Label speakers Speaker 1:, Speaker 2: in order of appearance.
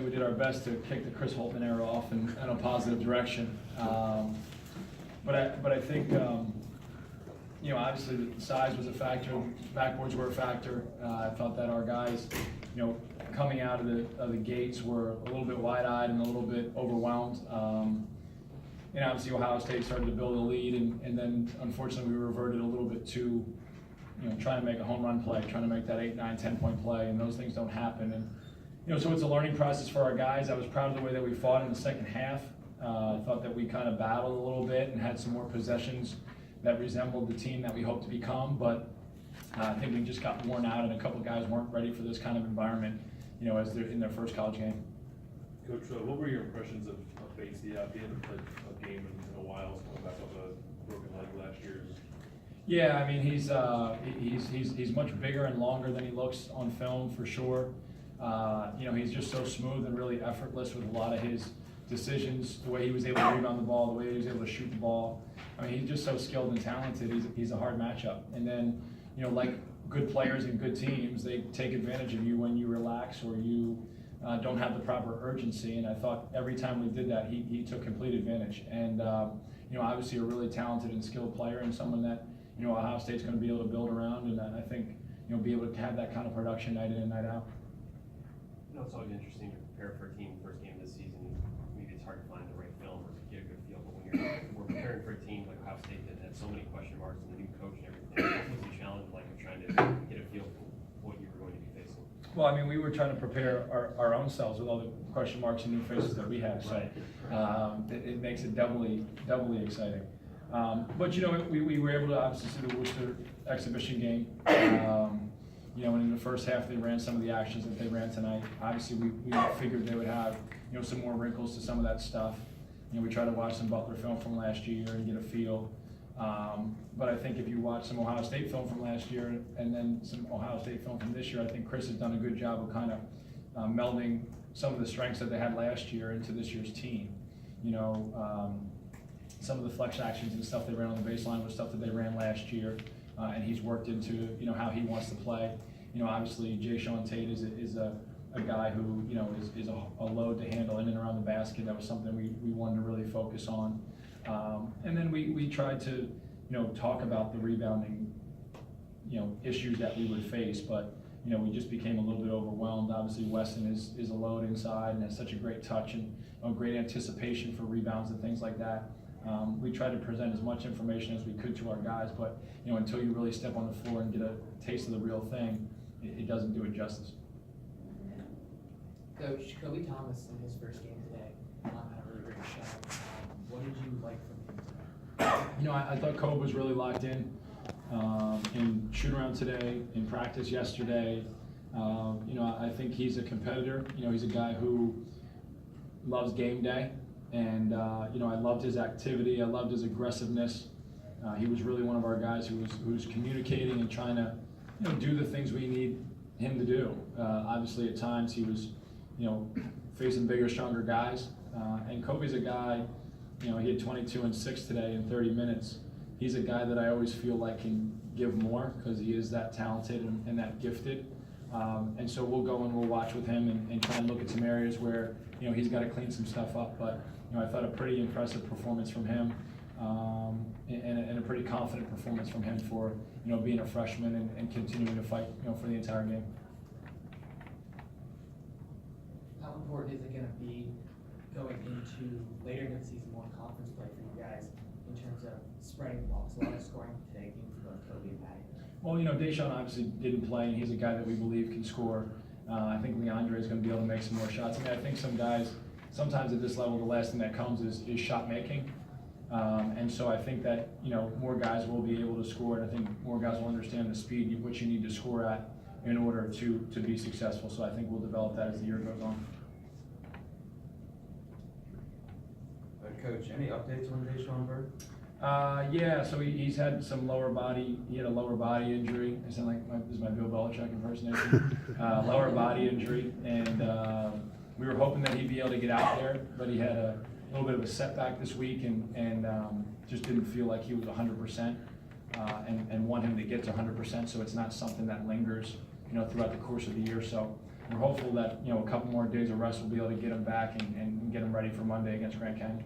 Speaker 1: We did our best to kick the Chris Holtman era off in a positive direction. But I think, obviously the size was a factor, backboards were a factor. I felt that our guys, coming out of the gates were a little bit wide-eyed and a little bit overwhelmed. And obviously Ohio State started to build a lead, and then unfortunately we reverted a little bit to, trying to make a home run play, trying to make that 8, 9, 10-point play, and those things don't happen. And so it's a learning process for our guys. I was proud of the way that we fought in the second half. I thought that we kind of battled a little bit and had some more possessions that resembled the team that we hoped to become, but I think we just got worn out, and a couple guys weren't ready for this kind of environment, as they're in their first college game.
Speaker 2: Coach, what were your impressions of Batesy? He hadn't played a game in a while, coming back off a broken leg last year.
Speaker 1: Yeah, I mean he's much bigger and longer than he looks on film for sure. He's just so smooth and really effortless with a lot of his decisions, the way he was able to rebound the ball, the way he was able to shoot the ball. I mean, he's just so skilled and talented. He's a hard matchup. And then, like good players and good teams, they take advantage of you when you relax or you don't have the proper urgency. And I thought every time we did that, he took complete advantage. And, obviously a really talented and skilled player, and someone that, Ohio State's going to be able to build around, and I think, be able to have that kind of production night in and night out.
Speaker 3: It's always interesting to prepare for a team first game of the season. Maybe it's hard to find the right film or get a good feel, but when we're preparing for a team like Ohio State that had so many question marks and the new coach and everything, what was the challenge like of trying to get a feel for what you were going to be facing?
Speaker 1: Well, I mean, we were trying to prepare our own selves with all the question marks and new faces that we have, so it makes it doubly exciting. But we were able to obviously see the Worcester exhibition game. And in the first half they ran some of the actions that they ran tonight. Obviously we figured they would have some more wrinkles to some of that stuff. We tried to watch some Butler film from last year and get a feel. But I think if you watch some Ohio State film from last year and then some Ohio State film from this year, I think Chris has done a good job of kind of melding some of the strengths that they had last year into this year's team. Some of the flex actions and stuff they ran on the baseline was stuff that they ran last year, and he's worked into how he wants to play. Obviously Jay Sean Tate is a guy who is a load to handle in and around the basket. That was something we wanted to really focus on. And then we tried to talk about the rebounding issues that we would face, but we just became a little bit overwhelmed. Obviously Weston is a load inside and has such a great touch and great anticipation for rebounds and things like that. We tried to present as much information as we could to our guys, but until you really step on the floor and get a taste of the real thing, it doesn't do it justice.
Speaker 4: Coach, Kobe Thomas in his first game today had a really great shot. What did you like from him?
Speaker 1: I thought Kobe was really locked in shoot around today, in practice yesterday. I think he's a competitor. He's a guy who loves game day, and I loved his activity. I loved his aggressiveness. He was really one of our guys who was communicating and trying to do the things we need him to do. Obviously, at times he was, facing bigger, stronger guys. And Kobe's a guy, he had 22 and 6 today in 30 minutes. He's a guy that I always feel like can give more because he is that talented and that gifted. And so we'll go and we'll watch with him and try and look at some areas where, he's got to clean some stuff up. But, I thought a pretty impressive performance from him. And a pretty confident performance from him for being a freshman and continuing to fight for the entire game.
Speaker 4: How important is it going to be going into later in the season, more conference play for you guys in terms of spreading the ball? So a lot of scoring today came from both Kobe and Patty.
Speaker 1: Well, Deshaun obviously didn't play, and he's a guy that we believe can score. I think Leandre is going to be able to make some more shots. I think some guys, sometimes at this level, the last thing that comes is shot making. And so I think that, more guys will be able to score, and I think more guys will understand the speed which you need to score at in order to be successful. So I think we'll develop that as the year goes on.
Speaker 5: Coach, any updates on Deshaun Bird?
Speaker 1: Yeah, so he's had some he had a lower body injury. I sound like this is my Bill Belichick impersonation. Lower body injury, and we were hoping that he'd be able to get out there, but he had a little bit of a setback this week and just didn't feel like he was 100%, and want him to get to 100%, so it's not something that lingers throughout the course of the year. So we're hopeful that, you know, a couple more days of rest will be able to get him back and get him ready for Monday against Grand Canyon.